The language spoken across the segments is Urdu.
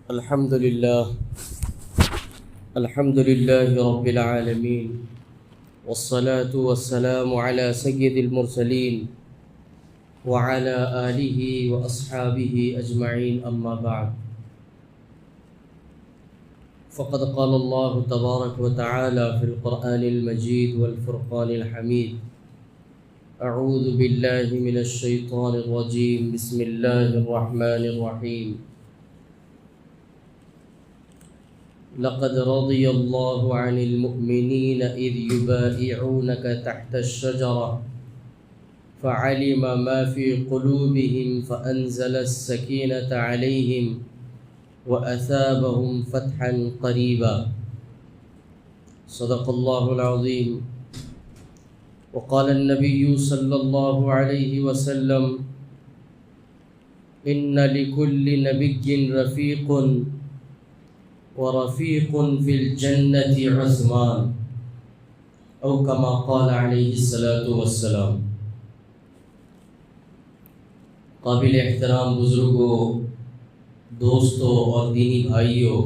الحمد لله رب العالمين، والصلاة والسلام على سيد المرسلين وعلى آله وأصحابه أجمعين، أما بعد، فقد قال الله تبارك وتعالى في القرآن المجيد والفرقان الحميد: أعوذ بالله من الشيطان الرجيم، بسم الله الرحمن الرحيم. لقد رضي الله عن المؤمنين إذ يبايعونك تحت الشجرة فعلم ما في قلوبهم فأنزل السكينة عليهم وأثابهم فتحا قريبا. صدق الله العظيم. وقال النبي صلى الله عليه وسلم: إن لكل نبي رفيق ورفيق في الجنة عثمان، او كما قال علیہ الصلاۃ والسلام. قابل احترام بزرگوں، دوستوں اور دینی بھائیوں،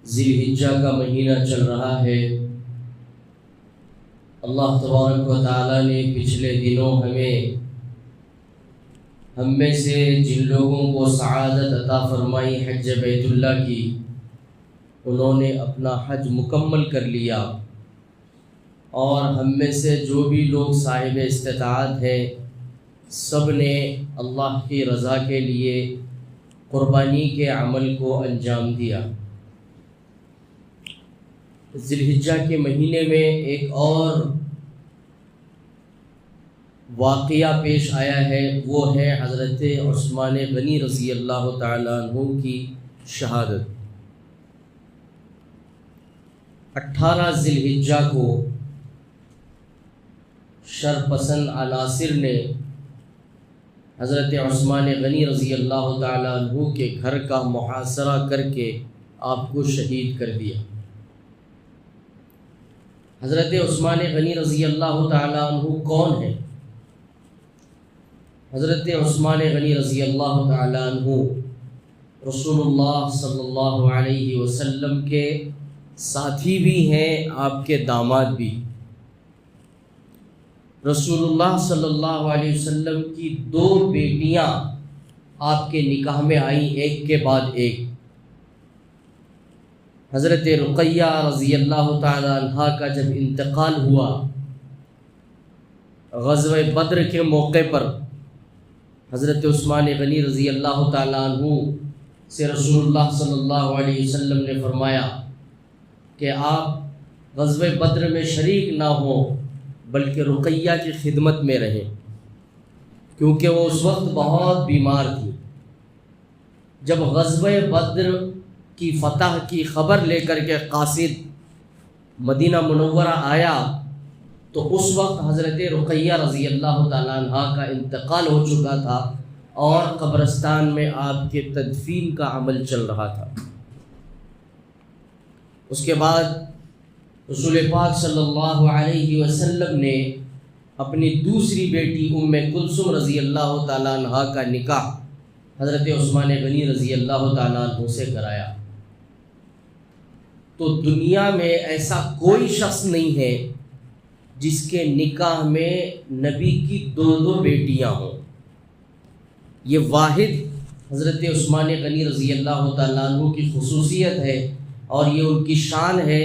ذی الحجہ کا مہینہ چل رہا ہے. اللہ تبارک و تعالیٰ نے پچھلے دنوں ہم میں سے جن لوگوں کو سعادت عطا فرمائی حج بیت اللہ کی، انہوں نے اپنا حج مکمل کر لیا، اور ہم میں سے جو بھی لوگ صاحب استطاعت ہیں، سب نے اللہ کی رضا کے لیے قربانی کے عمل کو انجام دیا. ذی الحجہ کے مہینے میں ایک اور واقعہ پیش آیا ہے، وہ ہے حضرت عثمان غنی رضی اللہ تعالیٰ عنہ کی شہادت. 18 ذی الحجہ کو شرپسند عناصر نے حضرت عثمان غنی رضی اللہ تعالیٰ عنہ کے گھر کا محاصرہ کر کے آپ کو شہید کر دیا. حضرت عثمان غنی رضی اللہ تعالیٰ عنہ کون ہیں؟ حضرت عثمان غنی رضی اللہ تعالیٰ عنہ رسول اللہ صلی اللہ علیہ وسلم کے ساتھی بھی ہیں، آپ کے داماد بھی. رسول اللہ صلی اللہ علیہ وسلم کی 2 بیٹیاں آپ کے نکاح میں آئیں، ایک کے بعد ایک. حضرت رقیہ رضی اللہ تعالیٰ عنہ کا جب انتقال ہوا، غزوہ بدر کے موقع پر حضرت عثمان غنی رضی اللہ تعالیٰ عنہ سے رسول اللہ صلی اللہ علیہ وسلم نے فرمایا کہ آپ غزوہ بدر میں شریک نہ ہوں، بلکہ رقیہ کی خدمت میں رہیں، کیونکہ وہ اس وقت بہت بیمار تھی. جب غزوہ بدر کی فتح کی خبر لے کر کے قاصد مدینہ منورہ آیا تو اس وقت حضرت رقیہ رضی اللہ تعالیٰ عنہ کا انتقال ہو چکا تھا، اور قبرستان میں آپ کے تدفین کا عمل چل رہا تھا. اس کے بعد رسول پاک صلی اللہ علیہ وسلم نے اپنی دوسری بیٹی ام کلثوم رضی اللہ تعالیٰ عنہ کا نکاح حضرت عثمان غنی رضی اللہ تعالیٰ عنہ سے کرایا. تو دنیا میں ایسا کوئی شخص نہیں ہے جس کے نکاح میں نبی کی 2 بیٹیاں ہوں. یہ واحد حضرت عثمان غنی رضی اللہ تعالیٰ عنہ کی خصوصیت ہے، اور یہ ان کی شان ہے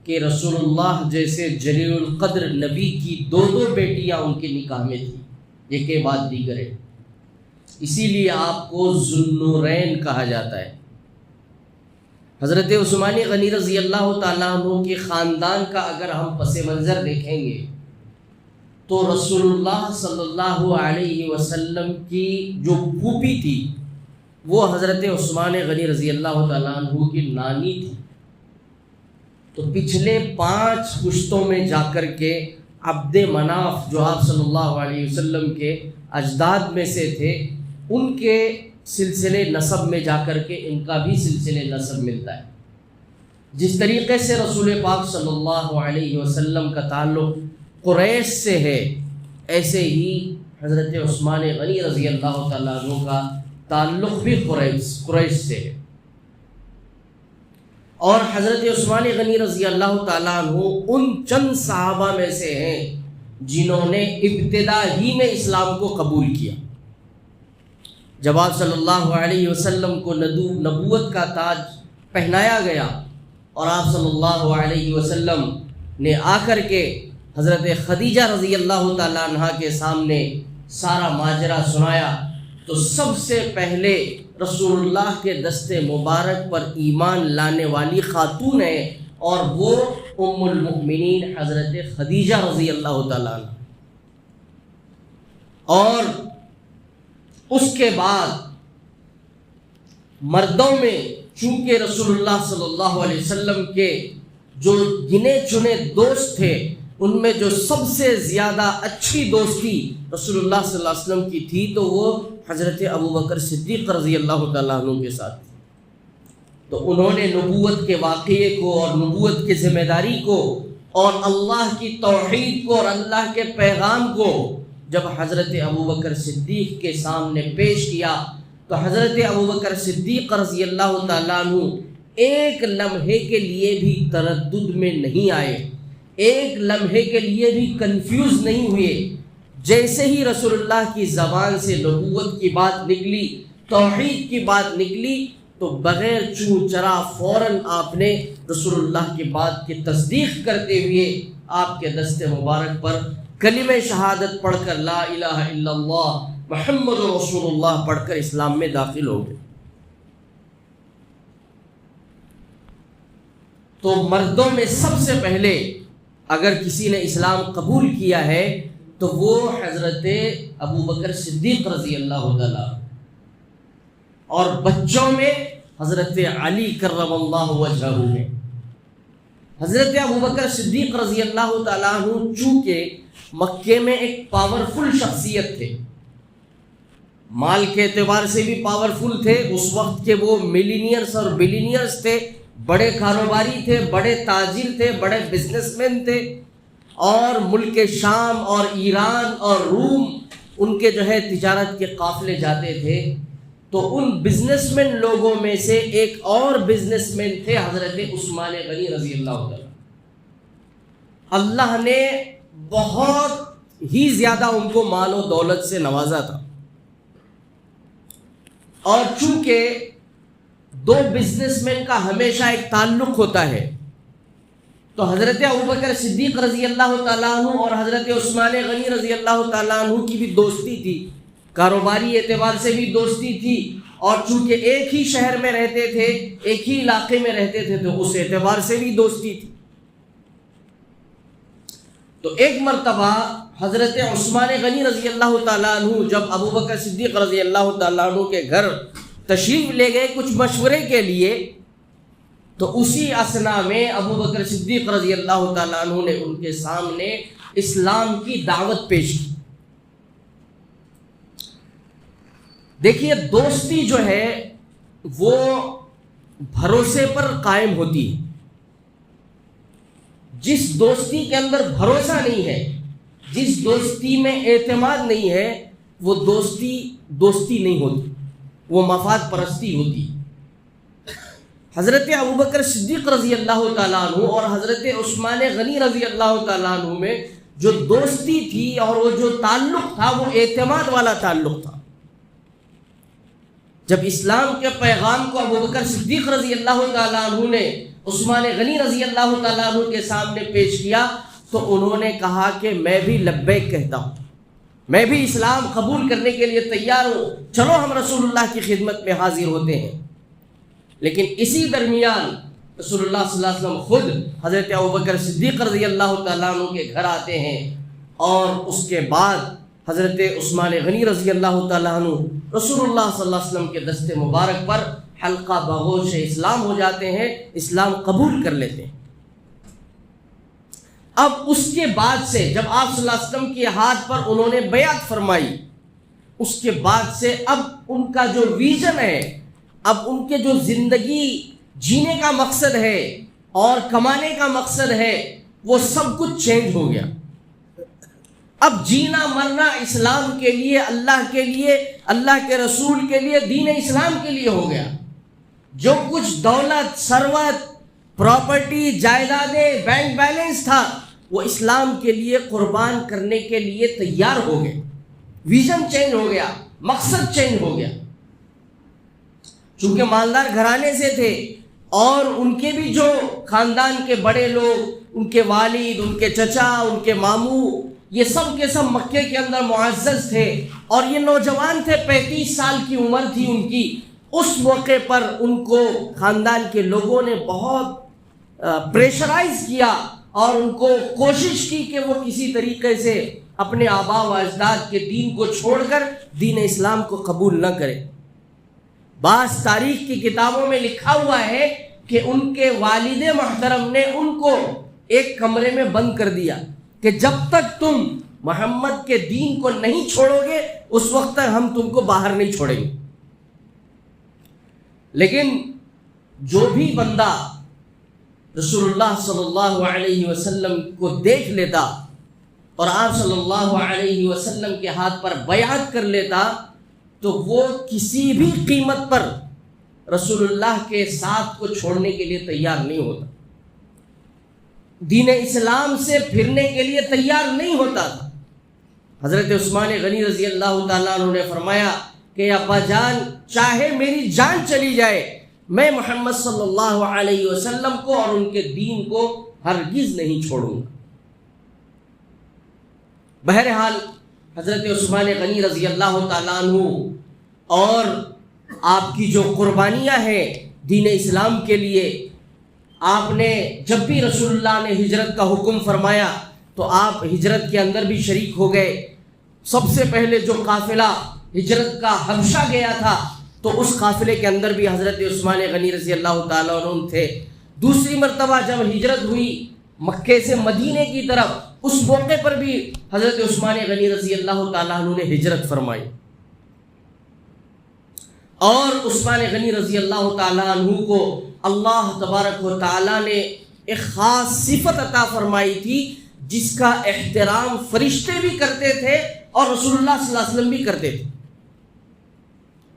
کہ رسول اللہ جیسے جلیل القدر نبی کی 2 بیٹیاں ان کے نکاح میں تھیں، ایک کے بعد دیگر ہے. اسی لیے آپ کو ذو النورین کہا جاتا ہے. حضرت عثمان غنی رضی اللہ تعالیٰ عنہ کے خاندان کا اگر ہم پس منظر دیکھیں گے تو رسول اللہ صلی اللہ علیہ وسلم کی جو پھوپھی تھی وہ حضرت عثمان غنی رضی اللہ تعالیٰ عنہ کی نانی تھی. تو پچھلے 5 پشتوں میں جا کر کے عبد مناف جو آپ صلی اللہ علیہ وسلم کے اجداد میں سے تھے، ان کے سلسلے نسب میں جا کر کے ان کا بھی سلسلے نسب ملتا ہے. جس طریقے سے رسول پاک صلی اللہ علیہ وسلم کا تعلق قریش سے ہے، ایسے ہی حضرت عثمان غنی رضی اللہ تعالیٰ عنہ کا تعلق بھی قریش سے ہے. اور حضرت عثمان غنی رضی اللہ تعالیٰ عنہ ان چند صحابہ میں سے ہیں جنہوں نے ابتدا ہی میں اسلام کو قبول کیا. جب آپ صلی اللہ علیہ وسلم کو نبوت کا تاج پہنایا گیا اور آپ صلی اللہ علیہ وسلم نے آ کر کے حضرت خدیجہ رضی اللہ تعالیٰ عنہ کے سامنے سارا ماجرا سنایا تو سب سے پہلے رسول اللہ کے دست مبارک پر ایمان لانے والی خاتون ہے اور وہ ام المؤمنین حضرت خدیجہ رضی اللہ تعالیٰ عنہ. اور اس کے بعد مردوں میں چونکہ رسول اللہ صلی اللہ علیہ وسلم کے جو گنے چنے دوست تھے ان میں جو سب سے زیادہ اچھی دوستی رسول اللہ صلی اللہ علیہ وسلم کی تھی تو وہ حضرت ابوبکر صدیق رضی اللہ تعالیٰ عنہ کے ساتھ تھی. تو انہوں نے نبوت کے واقعے کو اور نبوت کی ذمہ داری کو اور اللہ کی توحید کو اور اللہ کے پیغام کو جب حضرت ابوبکر صدیق کے سامنے پیش کیا تو حضرت ابوبکر صدیق رضی اللہ تعالیٰ عنہ ایک لمحے کے لیے بھی تردد میں نہیں آئے, ایک لمحے کے لیے بھی کنفیوز نہیں ہوئے. جیسے ہی رسول اللہ کی زبان سے نبوت کی بات نکلی, توحید کی بات نکلی تو بغیر چوں چرا فوراً آپ نے رسول اللہ کی بات کی تصدیق کرتے ہوئے آپ کے دست مبارک پر کلمہ شہادت پڑھ کر لا الہ الا اللہ محمد رسول اللہ پڑھ کر اسلام میں داخل ہو گئے. تو مردوں میں سب سے پہلے اگر کسی نے اسلام قبول کیا ہے تو وہ حضرت ابوبکر صدیق رضی اللہ تعالیٰ, اور بچوں میں حضرت علی کرم اللہ وجہہ میں. حضرت ابوبکر صدیق رضی اللہ تعالیٰ عنہ چونکہ مکے میں ایک پاورفل شخصیت تھے, مال کے اعتبار سے بھی پاورفل تھے, اس وقت کے وہ ملینئرز اور بلینئرز تھے, بڑے کاروباری تھے, بڑے تاجر تھے, بڑے بزنس مین تھے, اور ملک شام اور ایران اور روم ان کے جو ہے تجارت کے قافلے جاتے تھے. تو ان بزنس مین لوگوں میں سے ایک اور بزنس مین تھے حضرت عثمان غنی رضی اللہ تعالیٰ. اللہ نے بہت ہی زیادہ ان کو مال و دولت سے نوازا تھا, اور چونکہ دو بزنس مین کا ہمیشہ ایک تعلق ہوتا ہے تو حضرت ابوبکر صدیق رضی اللہ تعالیٰ عنہ اور حضرت عثمان غنی رضی اللہ تعالیٰ عنہ کی بھی دوستی تھی, کاروباری اعتبار سے بھی دوستی تھی, اور چونکہ ایک ہی شہر میں رہتے تھے, ایک ہی علاقے میں رہتے تھے تو اس اعتبار سے بھی دوستی تھی. تو ایک مرتبہ حضرت عثمان غنی رضی اللہ تعالیٰ عنہ جب ابوبکر صدیق رضی اللہ تعالیٰ عنہ کے گھر تشریف لے گئے کچھ مشورے کے لیے, تو اسی اثنا میں ابوبکر صدیق رضی اللہ تعالیٰ عنہ نے ان کے سامنے اسلام کی دعوت پیش کی. دیکھیے دوستی جو ہے وہ بھروسے پر قائم ہوتی ہے. جس دوستی کے اندر بھروسہ نہیں ہے, جس دوستی میں اعتماد نہیں ہے, وہ دوستی نہیں ہوتی, وہ مفاد پرستی ہوتی. حضرت ابوبکر صدیق رضی اللہ تعالیٰ عنہ اور حضرت عثمان غنی رضی اللہ تعالیٰ عنہ میں جو دوستی تھی اور وہ جو تعلق تھا وہ اعتماد والا تعلق تھا. جب اسلام کے پیغام کو ابوبکر صدیق رضی اللہ تعالیٰ عنہ نے عثمان غنی رضی اللہ تعالیٰ عنہ کے سامنے پیش کیا تو انہوں نے کہا کہ میں بھی لبیک کہتا ہوں, میں بھی اسلام قبول کرنے کے لیے تیار ہوں, چلو ہم رسول اللہ کی خدمت میں حاضر ہوتے ہیں. لیکن اسی درمیان رسول اللہ صلی اللہ علیہ وسلم خود حضرت ابوبکر صدیق رضی اللہ تعالیٰ عنہ کے گھر آتے ہیں, اور اس کے بعد حضرت عثمان غنی رضی اللہ تعالیٰ عنہ رسول اللہ صلی اللہ علیہ وسلم کے دست مبارک پر حلقہ بغوش اسلام ہو جاتے ہیں, اسلام قبول کر لیتے ہیں. اب اس کے بعد سے جب آپ صلی اللہ علیہ وسلم کے ہاتھ پر انہوں نے بیعت فرمائی, اس کے بعد سے اب ان کا جو ویژن ہے, اب ان کے جو زندگی جینے کا مقصد ہے اور کمانے کا مقصد ہے, وہ سب کچھ چینج ہو گیا. اب جینا مرنا اسلام کے لیے، اللہ کے لیے، اللہ کے رسول کے لیے، دین اسلام کے لیے ہو گیا۔ جو کچھ دولت، ثروت، پراپرٹی، جائیدادیں، بینک بیلنس تھا، وہ اسلام کے لیے قربان کرنے کے لیے تیار ہو گئے۔ ویژن چینج ہو گیا، مقصد چینج ہو گیا۔ چونکہ مالدار گھرانے سے تھے اور ان کے بھی جو خاندان کے بڑے لوگ، ان کے والد، ان کے چچا، ان کے ماموں، یہ سب کے سب مکے کے اندر معزز تھے، اور یہ نوجوان تھے، 35 سال کی عمر تھی ان کی۔ اس موقع پر ان کو خاندان کے لوگوں نے بہت پریشرائز کیا اور ان کو کوشش کی کہ وہ کسی طریقے سے اپنے آباء و اجداد کے دین کو چھوڑ کر دین اسلام کو قبول نہ کرے۔ بعض تاریخ کی کتابوں میں لکھا ہوا ہے کہ ان کے والد محترم نے ان کو ایک کمرے میں بند کر دیا کہ جب تک تم محمد کے دین کو نہیں چھوڑو گے اس وقت تک ہم تم کو باہر نہیں چھوڑیں گے۔ لیکن جو بھی بندہ رسول اللہ صلی اللہ علیہ وسلم کو دیکھ لیتا اور آپ صلی اللہ علیہ وسلم کے ہاتھ پر بیعت کر لیتا تو وہ کسی بھی قیمت پر رسول اللہ کے ساتھ کو چھوڑنے کے لیے تیار نہیں ہوتا، دین اسلام سے پھرنے کے لیے تیار نہیں ہوتا تھا۔ حضرت عثمان غنی رضی اللہ تعالیٰ عنہ نے فرمایا کہ ابا جان، چاہے میری جان چلی جائے، میں محمد صلی اللہ علیہ وسلم کو اور ان کے دین کو ہرگز نہیں چھوڑوں گا۔ بہرحال حضرت عثمان غنی رضی اللہ تعالیٰ عنہ اور آپ کی جو قربانیاں ہیں دین اسلام کے لیے، آپ نے جب بھی رسول اللہ نے ہجرت کا حکم فرمایا تو آپ ہجرت کے اندر بھی شریک ہو گئے۔ سب سے پہلے جو قافلہ ہجرت کا حبشہ گیا تھا تو اس قافلے کے اندر بھی حضرت عثمان غنی رضی اللہ تعالیٰ عنہ تھے۔ دوسری مرتبہ جب ہجرت ہوئی مکے سے مدینے کی طرف، اس موقع پر بھی حضرت عثمان غنی رضی اللہ تعالیٰ عنہ نے ہجرت فرمائی، اور عثمان غنی رضی اللہ تعالیٰ عنہ کو اللہ تبارک و تعالیٰ نے ایک خاص صفت عطا فرمائی تھی جس کا احترام فرشتے بھی کرتے تھے اور رسول اللہ صلی اللہ علیہ وسلم بھی کرتے تھے۔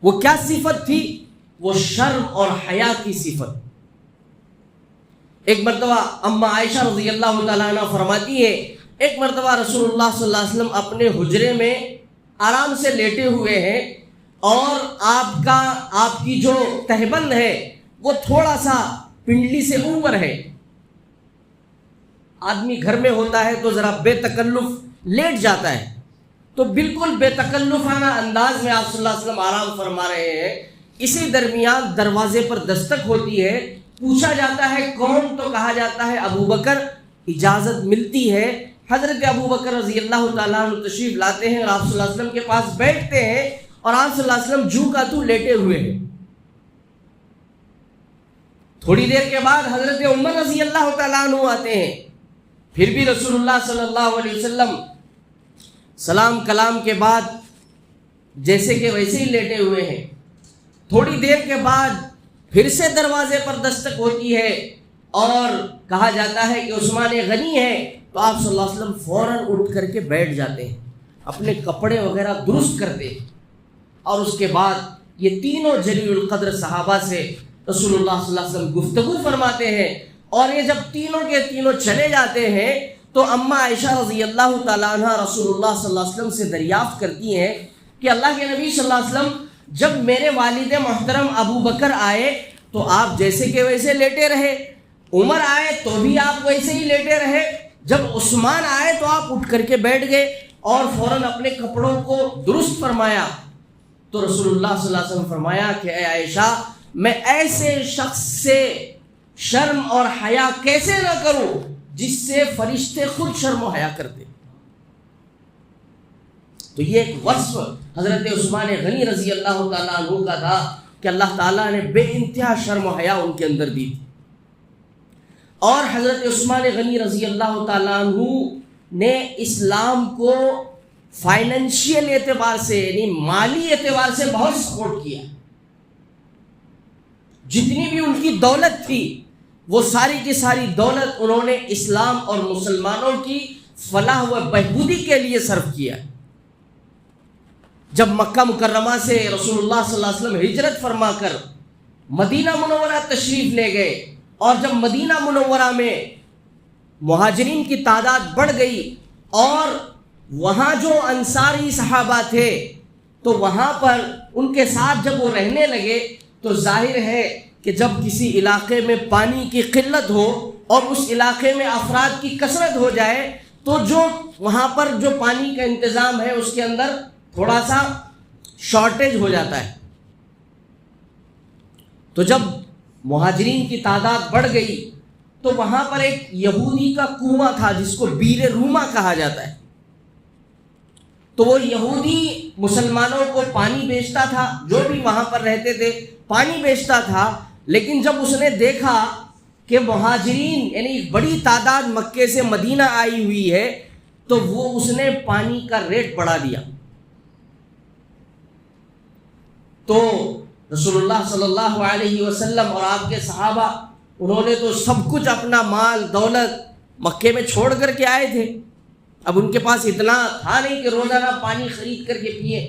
وہ کیا صفت تھی؟ وہ شرم اور حیا کی صفت۔ ایک مرتبہ اما عائشہ رضی اللہ تعالیٰ عنہ فرماتی ہے، ایک مرتبہ رسول اللہ صلی اللہ علیہ وسلم اپنے حجرے میں آرام سے لیٹے ہوئے ہیں اور آپ کی جو تہبند ہے وہ تھوڑا سا پنڈلی سے اوپر ہے۔ آدمی گھر میں ہوتا ہے تو ذرا بے تکلف لیٹ جاتا ہے، تو بالکل بے تکلفانہ انداز میں آپ صلی اللہ علیہ وسلم آرام فرما رہے ہیں۔ اسی درمیان دروازے پر دستک ہوتی ہے، پوچھا جاتا ہے کون؟ تو کہا جاتا ہے ابو بکر۔ اجازت ملتی ہے، حضرت ابو بکر رضی اللہ تعالیٰ عنہ تشریف لاتے ہیں اور آپ صلی اللہ علیہ وسلم کے پاس بیٹھتے ہیں، اور آپ صلی اللہ علیہ وسلم جو کا تو لیٹے ہوئے ہیں۔ تھوڑی دیر کے بعد حضرت عمر رضی اللہ تعالیٰ عنہ آتے ہیں، پھر بھی رسول اللہ صلی اللہ علیہ وسلم سلام کلام کے بعد جیسے کہ ویسے ہی لیٹے ہوئے ہیں۔ تھوڑی دیر کے بعد پھر سے دروازے پر دستک ہوتی ہے اور کہا جاتا ہے کہ عثمان غنی ہے، تو آپ صلی اللہ علیہ وسلم فوراً اٹھ کر کے بیٹھ جاتے ہیں، اپنے کپڑے وغیرہ درست کرتے ہیں، اور اس کے بعد یہ تینوں جلیل القدر صحابہ سے رسول اللہ صلی اللہ علیہ وسلم گفتگو فرماتے ہیں، اور یہ جب تینوں کے تینوں چلے جاتے ہیں تو اما عائشہ رضی اللہ تعالیٰ عنہ رسول اللہ صلی اللہ علیہ وسلم سے دریافت کرتی ہیں کہ اللہ کے نبی صلی اللہ علیہ وسلم، جب میرے والد محترم ابو بکر آئے تو آپ جیسے کہ ویسے لیٹے رہے، عمر آئے تو بھی آپ ویسے ہی لیٹے رہے، جب عثمان آئے تو آپ اٹھ کر کے بیٹھ گئے اور فوراً اپنے کپڑوں کو درست فرمایا۔ تو رسول اللہ صلی اللہ علیہ وسلم فرمایا کہ اے عائشہ، میں ایسے شخص سے شرم اور حیا کیسے نہ کروں جس سے فرشتے خود شرم و حیا کرتے۔ تو یہ ایک وصف حضرت عثمان غنی رضی اللہ تعالیٰ عنہ کا تھا کہ اللہ تعالیٰ نے بے انتہا شرم و حیا ان کے اندر دی تھی۔ اور حضرت عثمان غنی رضی اللہ تعالیٰ عنہ نے اسلام کو فائنینشیل اعتبار سے، یعنی مالی اعتبار سے بہت سپورٹ کیا۔ جتنی بھی ان کی دولت تھی وہ ساری کی ساری دولت انہوں نے اسلام اور مسلمانوں کی فلاح و بہبودی کے لیے صرف کیا ہے۔ جب مکہ مکرمہ سے رسول اللہ صلی اللہ علیہ وسلم ہجرت فرما کر مدینہ منورہ تشریف لے گئے، اور جب مدینہ منورہ میں مہاجرین کی تعداد بڑھ گئی اور وہاں جو انصاری صحابہ تھے تو وہاں پر ان کے ساتھ جب وہ رہنے لگے تو ظاہر ہے کہ جب کسی علاقے میں پانی کی قلت ہو اور اس علاقے میں افراد کی کثرت ہو جائے تو جو وہاں پر جو پانی کا انتظام ہے اس کے اندر تھوڑا سا شارٹیج ہو جاتا ہے۔ تو جب مہاجرین کی تعداد بڑھ گئی تو وہاں پر ایک یہودی کا کنواں تھا جس کو بیر روما کہا جاتا ہے، تو وہ یہودی مسلمانوں کو پانی بیچتا تھا، جو بھی وہاں پر رہتے تھے پانی بیچتا تھا، لیکن جب اس نے دیکھا کہ مہاجرین یعنی بڑی تعداد مکے سے مدینہ آئی ہوئی ہے تو وہ اس نے پانی کا ریٹ بڑھا دیا۔ تو رسول اللہ صلی اللہ علیہ وسلم اور آپ کے صحابہ انہوں نے تو سب کچھ اپنا مال دولت مکے میں چھوڑ کر کے آئے تھے، اب ان کے پاس اتنا تھا نہیں کہ روزانہ پانی خرید کر کے پیے۔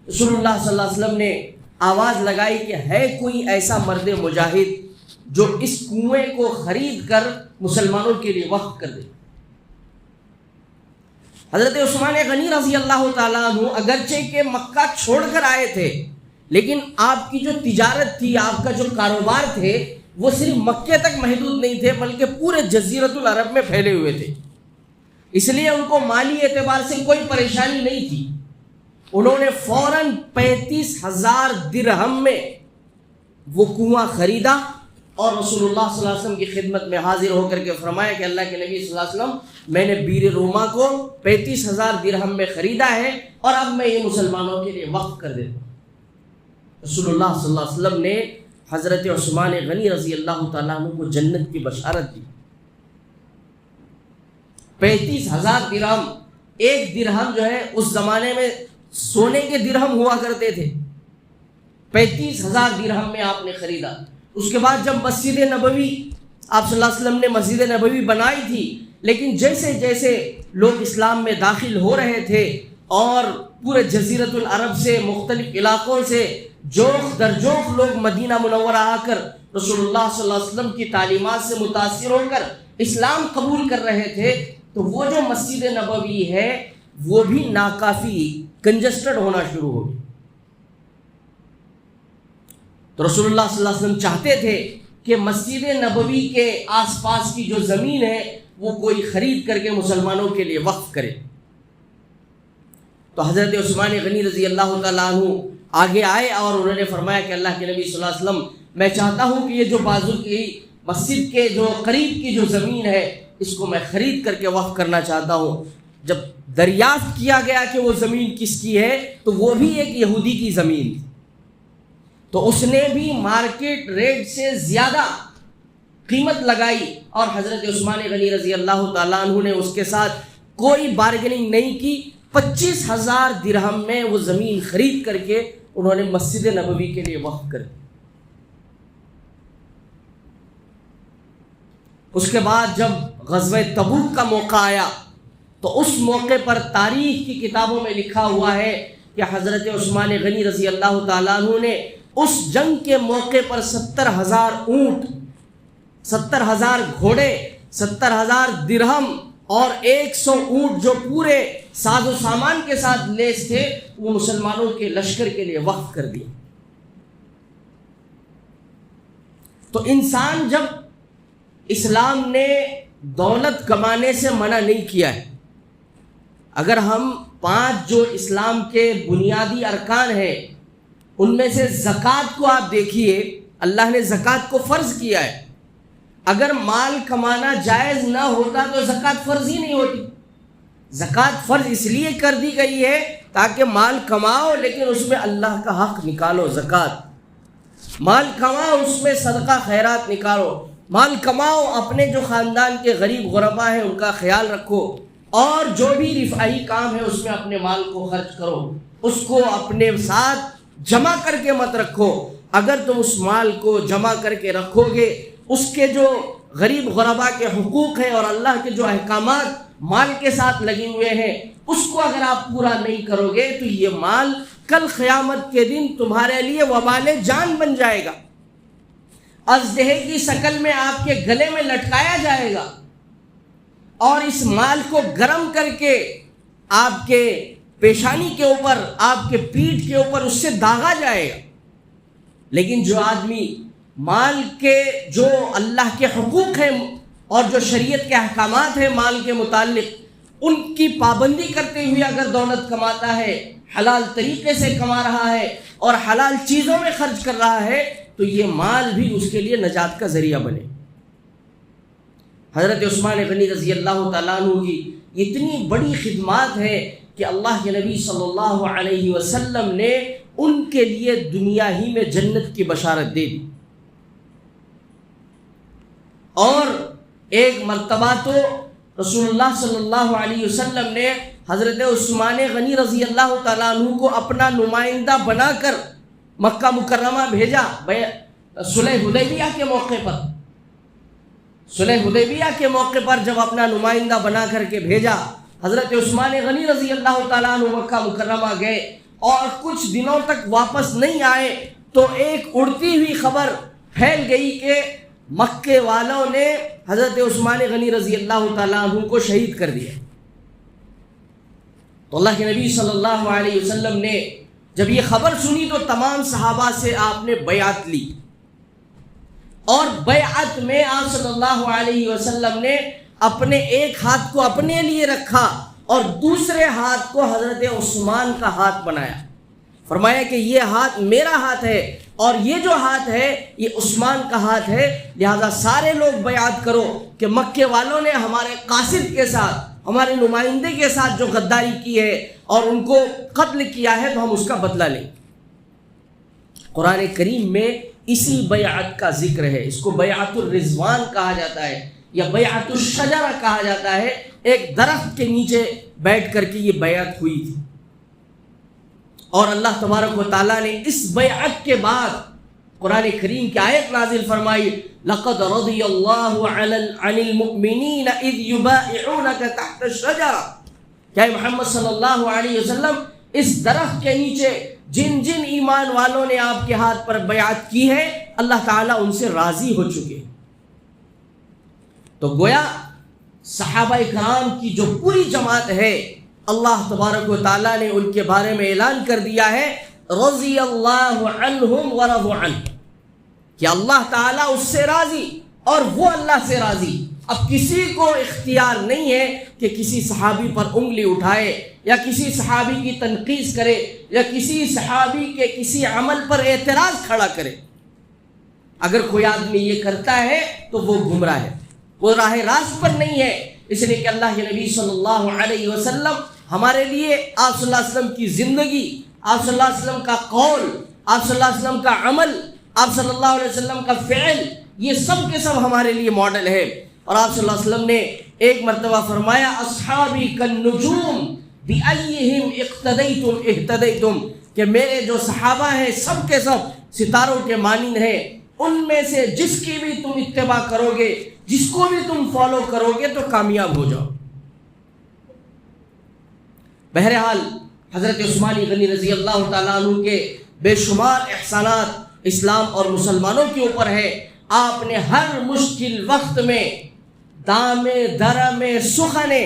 رسول اللہ صلی اللہ علیہ وسلم نے آواز لگائی کہ ہے کوئی ایسا مرد مجاہد جو اس کنویں کو خرید کر مسلمانوں کے لیے وقف کر دے۔ حضرت عثمان غنی رضی اللہ تعالیٰ عنہ اگرچہ کہ مکہ چھوڑ کر آئے تھے لیکن آپ کی جو تجارت تھی، آپ کا جو کاروبار تھے وہ صرف مکے تک محدود نہیں تھے بلکہ پورے جزیرۃ العرب میں پھیلے ہوئے تھے، اس لیے ان کو مالی اعتبار سے کوئی پریشانی نہیں تھی۔ انہوں نے فوراً 35,000 درہم میں وہ کنواں خریدا اور رسول اللہ صلی اللہ علیہ وسلم کی خدمت میں حاضر ہو کر کے فرمایا کہ اللہ کے نبی صلی اللہ علیہ وسلم میں نے بیر روما کو 35,000 درہم میں خریدا ہے اور اب میں یہ مسلمانوں کے لیے وقف کر دیتا ہوں۔ رسول اللہ صلی اللہ علیہ وسلم نے حضرت عثمان غنی رضی اللہ تعالیٰ عنہ کو جنت کی بشارت دی۔ 35,000 درہم، ایک درہم جو ہے اس زمانے میں سونے کے درہم ہوا کرتے تھے، 35,000 درہم میں آپ نے خریدا۔ اس کے بعد جب مسجد نبوی آپ صلی اللہ علیہ وسلم نے مسجد نبوی بنائی تھی، لیکن جیسے جیسے لوگ اسلام میں داخل ہو رہے تھے اور پورے جزیرۃ العرب سے مختلف علاقوں سے جوخ در جوخ لوگ مدینہ منورہ آ کر رسول اللہ صلی اللہ علیہ وسلم کی تعلیمات سے متاثر ہو کر اسلام قبول کر رہے تھے، تو وہ جو مسجد نبوی ہے وہ بھی ناکافی کنجسٹڈ ہونا شروع ہو گئی۔ تو رسول اللہ صلی اللہ علیہ وسلم چاہتے تھے کہ مسجد نبوی کے آس پاس کی جو زمین ہے وہ کوئی خرید کر کے مسلمانوں کے لیے وقف کرے۔ تو حضرت عثمان غنی رضی اللہ تعالیٰ عنہ آگے آئے اور انہوں نے فرمایا کہ اللہ کے نبی صلی اللہ علیہ وسلم میں چاہتا ہوں کہ یہ جو بازو کی مسجد کے جو قریب کی جو زمین ہے اس کو میں خرید کر کے وقف کرنا چاہتا ہوں۔ جب دریافت کیا گیا کہ وہ زمین کس کی ہے تو وہ بھی ایک یہودی کی زمین تھی، تو اس نے بھی مارکیٹ ریٹ سے زیادہ قیمت لگائی اور حضرت عثمان غنی رضی اللہ تعالیٰ عنہ نے اس کے ساتھ کوئی بارگننگ نہیں کی۔ 25,000 درہم میں وہ زمین خرید کر کے انہوں نے مسجد نبوی کے لیے وقف کر دی۔ اس کے بعد جب غزوہ تبوک کا موقع آیا تو اس موقع پر تاریخ کی کتابوں میں لکھا ہوا ہے کہ حضرت عثمان غنی رضی اللہ تعالیٰ عنہ نے اس جنگ کے موقع پر 70,000 اونٹ، 70,000 گھوڑے، 70,000 درہم اور 100 اونٹ جو پورے ساز و سامان کے ساتھ لیس تھے وہ مسلمانوں کے لشکر کے لیے وقف کر دیا۔ تو انسان جب اسلام نے دولت کمانے سے منع نہیں کیا ہے، اگر ہم 5 جو اسلام کے بنیادی ارکان ہیں ان میں سے زکوٰۃ کو آپ دیکھیے، اللہ نے زکوٰۃ کو فرض کیا ہے۔ اگر مال کمانا جائز نہ ہوتا تو زکوٰۃ فرض ہی نہیں ہوتی۔ زکوٰۃ فرض اس لیے کر دی گئی ہے تاکہ مال کماؤ لیکن اس میں اللہ کا حق نکالو، زکوٰۃ مال کماؤ اس میں صدقہ خیرات نکالو، مال کماؤ اپنے جو خاندان کے غریب غربا ہیں ان کا خیال رکھو، اور جو بھی رفاہی کام ہے اس میں اپنے مال کو خرچ کرو، اس کو اپنے ساتھ جمع کر کے مت رکھو۔ اگر تم اس مال کو جمع کر کے رکھو گے، اس کے جو غریب غربا کے حقوق ہیں اور اللہ کے جو احکامات مال کے ساتھ لگے ہوئے ہیں، اس کو اگر آپ پورا نہیں کرو گے تو یہ مال کل قیامت کے دن تمہارے لیے وبال جان بن جائے گا، اژدہے کی شکل میں آپ کے گلے میں لٹکایا جائے گا، اور اس مال کو گرم کر کے آپ کے پیشانی کے اوپر، آپ کے پیٹھ کے اوپر اس سے داغا جائے گا۔ لیکن جو آدمی مال کے جو اللہ کے حقوق ہیں اور جو شریعت کے احکامات ہیں مال کے متعلق، ان کی پابندی کرتے ہوئے اگر دولت کماتا ہے، حلال طریقے سے کما رہا ہے اور حلال چیزوں میں خرچ کر رہا ہے، تو یہ مال بھی اس کے لیے نجات کا ذریعہ بنے۔ حضرت عثمان غنی رضی اللہ تعالیٰ عنہ کی اتنی بڑی خدمات ہے کہ اللہ کے نبی صلی اللہ علیہ وسلم نے ان کے لیے دنیا ہی میں جنت کی بشارت دے دی۔ اور ایک مرتبہ تو رسول اللہ صلی اللہ علیہ وسلم نے حضرت عثمان غنی رضی اللہ تعالیٰ عنہ کو اپنا نمائندہ بنا کر مکہ مکرمہ بھیجا، صلح حدیبیہ کے موقع پر۔ صلح حدیبیہ کے موقع پر جب اپنا نمائندہ بنا کر کے بھیجا، حضرت عثمان غنی رضی اللہ تعالیٰ عنہ مکہ مکرمہ گئے اور کچھ دنوں تک واپس نہیں آئے تو ایک اڑتی ہوئی خبر پھیل گئی کہ مکے والوں نے حضرت عثمان غنی رضی اللہ تعالیٰ عنہ کو شہید کر دیا۔ تو اللہ کے نبی صلی اللہ علیہ وسلم نے جب یہ خبر سنی تو تمام صحابہ سے آپ نے بیعت لی، اور بیعت میں آپ صلی اللہ علیہ وسلم نے اپنے ایک ہاتھ کو اپنے لیے رکھا اور دوسرے ہاتھ کو حضرت عثمان کا ہاتھ بنایا، فرمایا کہ یہ ہاتھ میرا ہاتھ ہے اور یہ جو ہاتھ ہے یہ عثمان کا ہاتھ ہے، لہذا سارے لوگ بیعت کرو کہ مکے والوں نے ہمارے قاصد کے ساتھ، ہمارے نمائندے کے ساتھ جو غداری کی ہے اور ان کو قتل کیا ہے تو ہم اس کا بدلہ لیں۔ قرآن کریم میں اسی بیعت کا ذکر ہے، اس کو بیعت الرضوان کہا جاتا ہے یا بیعت الشجرہ کہا جاتا ہے۔ ایک درخت کے نیچے بیٹھ کر کے یہ بیعت ہوئی تھی، اور اللہ تبارک و تعالیٰ نے اس بیعت کے بعد قرآن کریم کی آیت نازل فرمائی، لَقَدْ رَضِيَ اللَّهُ عَنِ الْمُؤْمِنِينَ إِذْ يُبَايِعُونَكَ تَحْتَ الشَّجَرَةِ۔ کیا محمد صلی اللہ علیہ وسلم اس درخت کے نیچے جن جن ایمان والوں نے آپ کے ہاتھ پر بیعت کی ہے اللہ تعالیٰ ان سے راضی ہو چکے۔ تو گویا صحابہ کرام کی جو پوری جماعت ہے اللہ تبارک و تعالیٰ نے ان کے بارے میں اعلان کر دیا ہے رضی اللہ عنہم ورضوا عنہ، کہ اللہ تعالیٰ اس سے راضی اور وہ اللہ سے راضی۔ اب کسی کو اختیار نہیں ہے کہ کسی صحابی پر انگلی اٹھائے یا کسی صحابی کی تنقید کرے یا کسی صحابی کے کسی عمل پر اعتراض کھڑا کرے۔ اگر کوئی آدمی یہ کرتا ہے تو وہ گمراہ ہے، وہ راہ راست پر نہیں ہے، اس لیے کہ اللہ کے نبی صلی اللہ علیہ وسلم ہمارے لیے آپ صلی اللہ علیہ وسلم کی زندگی، آپ صلی اللہ علیہ وسلم کا قول، آپ صلی اللہ علیہ وسلم کا عمل، آپ صلی اللہ علیہ وسلم کا فعل، یہ سب کے سب ہمارے لیے ماڈل ہے۔ اور آپ صلی اللہ علیہ وسلم نے ایک مرتبہ فرمایا اصحابی کالنجوم بأیہم اقتدیتم اہتدیتم، کہ میرے جو صحابہ ہیں سب کے سب ستاروں کے مانند ہیں، ان میں سے جس کی بھی تم اتباع کرو گے، جس کو بھی تم فالو کرو گے تو کامیاب ہو جاؤ۔ بہرحال حضرت عثمان غنی رضی اللہ تعالیٰ عنہ کے بے شمار احسانات اسلام اور مسلمانوں کے اوپر ہے۔ آپ نے ہر مشکل وقت میں دامے درمے سخنے،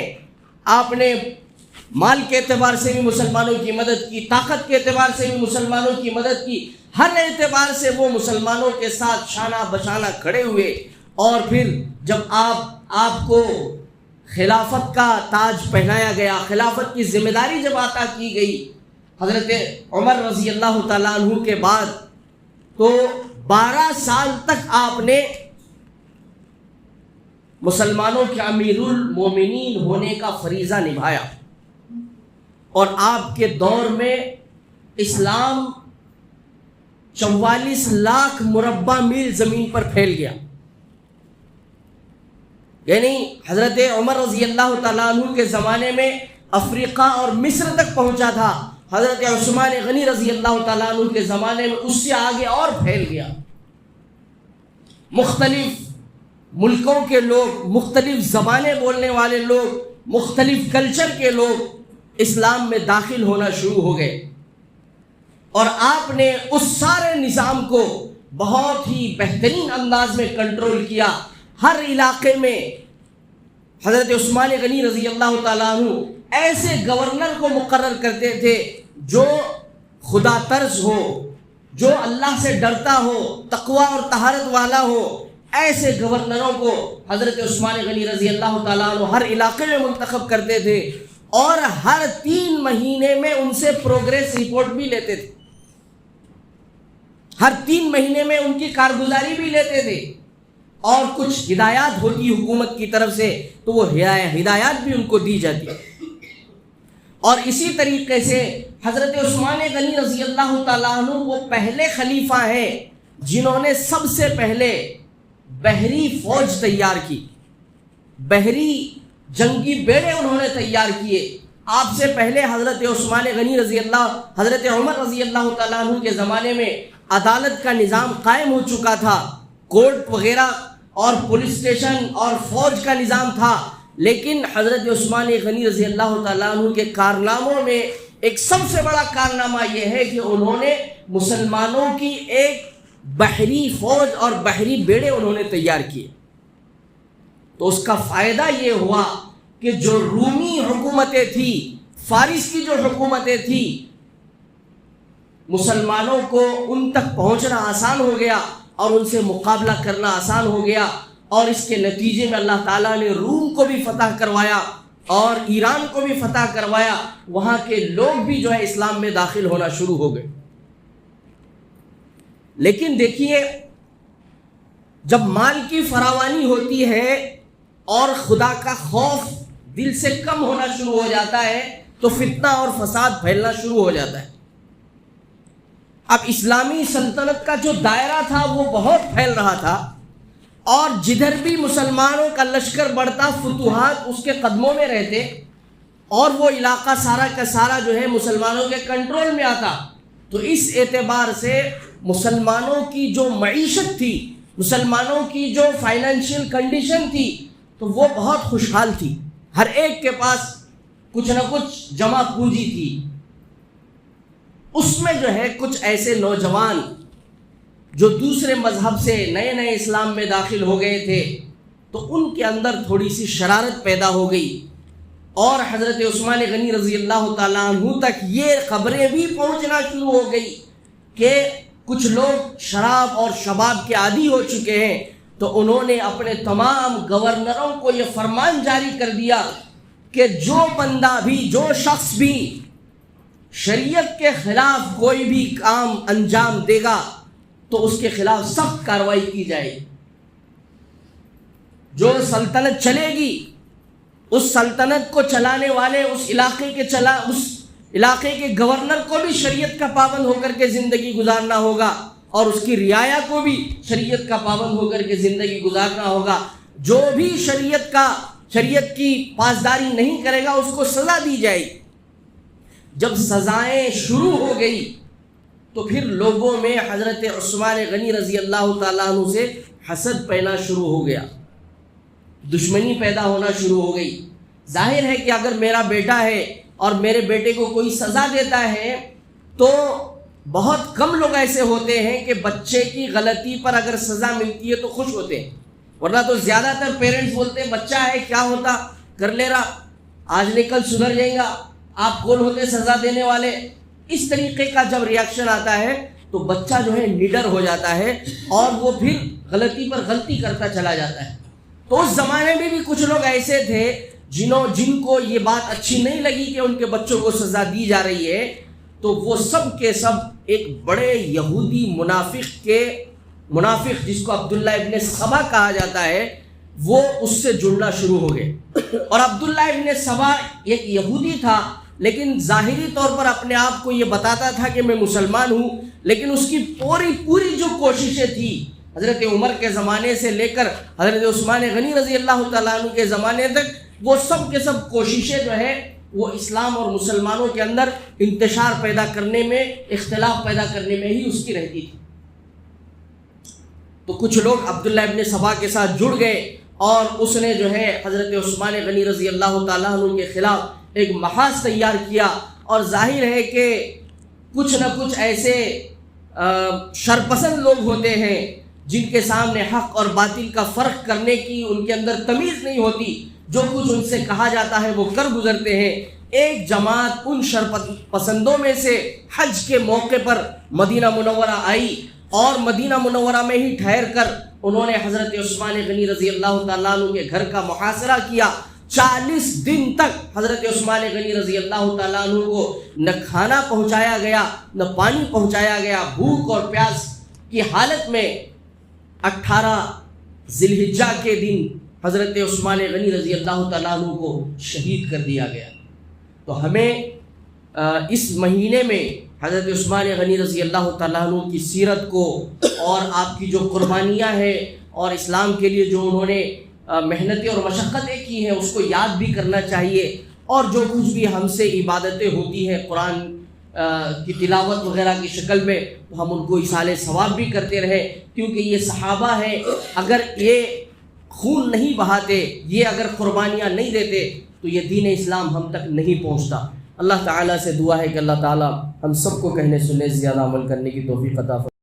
آپ نے مال کے اعتبار سے بھی مسلمانوں کی مدد کی، طاقت کے اعتبار سے بھی مسلمانوں کی مدد کی، ہر اعتبار سے وہ مسلمانوں کے ساتھ شانہ بشانہ کھڑے ہوئے۔ اور پھر جب آپ کو خلافت کا تاج پہنایا گیا، خلافت کی ذمہ داری جب عطا کی گئی حضرت عمر رضی اللہ تعالیٰ عنہ کے بعد، تو 12 سال تک آپ نے مسلمانوں کے امیر المومنین ہونے کا فریضہ نبھایا، اور آپ کے دور میں اسلام 44 لاکھ مربع میل زمین پر پھیل گیا، یعنی حضرت عمر رضی اللہ تعالیٰ عنہ کے زمانے میں افریقہ اور مصر تک پہنچا تھا، حضرت عثمان غنی رضی اللہ تعالیٰ عنہ کے زمانے میں اس سے آگے اور پھیل گیا۔ مختلف ملکوں کے لوگ، مختلف زبانیں بولنے والے لوگ، مختلف کلچر کے لوگ اسلام میں داخل ہونا شروع ہو گئے، اور آپ نے اس سارے نظام کو بہت ہی بہترین انداز میں کنٹرول کیا۔ ہر علاقے میں حضرت عثمان غنی رضی اللہ تعالیٰ عنہ ایسے گورنر کو مقرر کرتے تھے جو خدا ترس ہو، جو اللہ سے ڈرتا ہو، تقوی اور طہارت والا ہو۔ ایسے گورنروں کو حضرت عثمان غنی رضی اللہ تعالیٰ عنہ ہر علاقے میں منتخب کرتے تھے، اور ہر 3 مہینے میں ان سے پروگریس رپورٹ بھی لیتے تھے، ہر 3 مہینے میں ان کی کارگزاری بھی لیتے تھے، اور کچھ ہدایات ہوتی حکومت کی طرف سے تو وہ ہدایات بھی ان کو دی جاتی۔ اور اسی طریقے سے حضرت عثمان غنی رضی اللہ تعالیٰ عنہ وہ پہلے خلیفہ ہیں جنہوں نے سب سے پہلے بحری فوج تیار کی، بحری جنگی بیڑے انہوں نے تیار کیے۔ آپ سے پہلے حضرت عثمان غنی رضی اللہ، حضرت عمر رضی اللہ تعالیٰ عنہ کے زمانے میں عدالت کا نظام قائم ہو چکا تھا، کورٹ وغیرہ اور پولیس اسٹیشن اور فوج کا نظام تھا، لیکن حضرت عثمان غنی رضی اللہ تعالیٰ عنہ کے کارناموں میں ایک سب سے بڑا کارنامہ یہ ہے کہ انہوں نے مسلمانوں کی ایک بحری فوج اور بحری بیڑے انہوں نے تیار کیے۔ تو اس کا فائدہ یہ ہوا کہ جو رومی حکومتیں تھیں، فارس کی جو حکومتیں تھیں، مسلمانوں کو ان تک پہنچنا آسان ہو گیا اور ان سے مقابلہ کرنا آسان ہو گیا، اور اس کے نتیجے میں اللہ تعالیٰ نے روم کو بھی فتح کروایا اور ایران کو بھی فتح کروایا، وہاں کے لوگ بھی جو ہے اسلام میں داخل ہونا شروع ہو گئے۔ لیکن دیکھیے، جب مال کی فراوانی ہوتی ہے اور خدا کا خوف دل سے کم ہونا شروع ہو جاتا ہے تو فتنہ اور فساد پھیلنا شروع ہو جاتا ہے۔ اب اسلامی سلطنت کا جو دائرہ تھا وہ بہت پھیل رہا تھا، اور جدھر بھی مسلمانوں کا لشکر بڑھتا فتوحات اس کے قدموں میں رہتے، اور وہ علاقہ سارا کا سارا جو ہے مسلمانوں کے کنٹرول میں آتا۔ تو اس اعتبار سے مسلمانوں کی جو معیشت تھی، مسلمانوں کی جو فائنینشیل کنڈیشن تھی، تو وہ بہت خوشحال تھی، ہر ایک کے پاس کچھ نہ کچھ جمع پونجی تھی۔ اس میں جو ہے کچھ ایسے نوجوان جو دوسرے مذہب سے نئے نئے اسلام میں داخل ہو گئے تھے، تو ان کے اندر تھوڑی سی شرارت پیدا ہو گئی، اور حضرت عثمان غنی رضی اللہ تعالیٰ عنہ تک یہ خبریں بھی پہنچنا شروع ہو گئی کہ کچھ لوگ شراب اور شباب کے عادی ہو چکے ہیں۔ تو انہوں نے اپنے تمام گورنروں کو یہ فرمان جاری کر دیا کہ جو بندہ بھی، جو شخص بھی شریعت کے خلاف کوئی بھی کام انجام دے گا تو اس کے خلاف سخت کارروائی کی جائے گی۔ جو سلطنت چلے گی، اس سلطنت کو چلانے والے اس علاقے کے گورنر کو بھی شریعت کا پابند ہو کر کے زندگی گزارنا ہوگا، اور اس کی رعایا کو بھی شریعت کا پابند ہو کر کے زندگی گزارنا ہوگا۔ جو بھی شریعت کی پاسداری نہیں کرے گا اس کو سزا دی جائے گی۔ جب سزائیں شروع ہو گئی تو پھر لوگوں میں حضرت عثمان غنی رضی اللہ تعالیٰ عنہ سے حسد پیدا شروع ہو گیا، دشمنی پیدا ہونا شروع ہو گئی۔ ظاہر ہے کہ اگر میرا بیٹا ہے اور میرے بیٹے کو کوئی سزا دیتا ہے تو بہت کم لوگ ایسے ہوتے ہیں کہ بچے کی غلطی پر اگر سزا ملتی ہے تو خوش ہوتے ہیں، ورنہ تو زیادہ تر پیرنٹس بولتے ہیں بچہ ہے کیا ہوتا، کر لے رہا، آج نہیں کل سدھر جائے گا، آپ کون ہوتے سزا دینے والے۔ اس طریقے کا جب ریاکشن آتا ہے تو بچہ جو ہے نڈر ہو جاتا ہے اور وہ پھر غلطی پر غلطی کرتا چلا جاتا ہے۔ تو اس زمانے میں بھی کچھ لوگ ایسے تھے جن کو یہ بات اچھی نہیں لگی کہ ان کے بچوں کو سزا دی جا رہی ہے، تو وہ سب کے سب ایک بڑے یہودی منافق جس کو عبداللہ ابن سبا کہا جاتا ہے، وہ اس سے جڑنا شروع ہو گئے۔ اور عبداللہ ابن سبا ایک یہودی تھا، لیکن ظاہری طور پر اپنے آپ کو یہ بتاتا تھا کہ میں مسلمان ہوں، لیکن اس کی پوری جو کوششیں تھی حضرت عمر کے زمانے سے لے کر حضرت عثمان غنی رضی اللہ تعالیٰ عنہ کے زمانے تک، وہ سب کے سب کوششیں جو ہے وہ اسلام اور مسلمانوں کے اندر انتشار پیدا کرنے میں، اختلاف پیدا کرنے میں ہی اس کی رہتی تھی۔ تو کچھ لوگ عبداللہ ابن سبا کے ساتھ جڑ گئے اور اس نے جو ہے حضرت عثمان غنی رضی اللہ تعالیٰ عنہ کے خلاف ایک محاذ تیار کیا، اور ظاہر ہے کہ کچھ نہ کچھ ایسے شرپسند لوگ ہوتے ہیں جن کے سامنے حق اور باطل کا فرق کرنے کی ان کے اندر تمیز نہیں ہوتی، جو کچھ ان سے کہا جاتا ہے وہ کر گزرتے ہیں۔ ایک جماعت ان شرپسندوں میں سے حج کے موقع پر مدینہ منورہ آئی، اور مدینہ منورہ میں ہی ٹھہر کر انہوں نے حضرت عثمان غنی رضی اللہ تعالیٰ عنہ کے گھر کا محاصرہ کیا۔ 40 دن تک حضرت عثمان غنی رضی اللہ تعالیٰ عنہ کو نہ کھانا پہنچایا گیا، نہ پانی پہنچایا گیا، بھوک اور پیاس کی حالت میں 18 ذی الحجہ کے دن حضرت عثمان غنی رضی اللہ تعالیٰ عنہ کو شہید کر دیا گیا۔ تو ہمیں اس مہینے میں حضرت عثمان غنی رضی اللہ تعالیٰ عنہ کی سیرت کو اور آپ کی جو قربانیاں ہیں اور اسلام کے لیے جو انہوں نے محنتیں اور مشقتیں کی ہیں اس کو یاد بھی کرنا چاہیے، اور جو کچھ بھی ہم سے عبادتیں ہوتی ہیں قرآن کی تلاوت وغیرہ کی شکل میں، تو ہم ان کو ایصال ثواب بھی کرتے رہے، کیونکہ یہ صحابہ ہیں، اگر یہ خون نہیں بہاتے، یہ اگر قربانیاں نہیں دیتے تو یہ دین اسلام ہم تک نہیں پہنچتا۔ اللہ تعالیٰ سے دعا ہے کہ اللہ تعالیٰ ہم سب کو کہنے سننے سے زیادہ عمل کرنے کی توفیق عطا فرمائے۔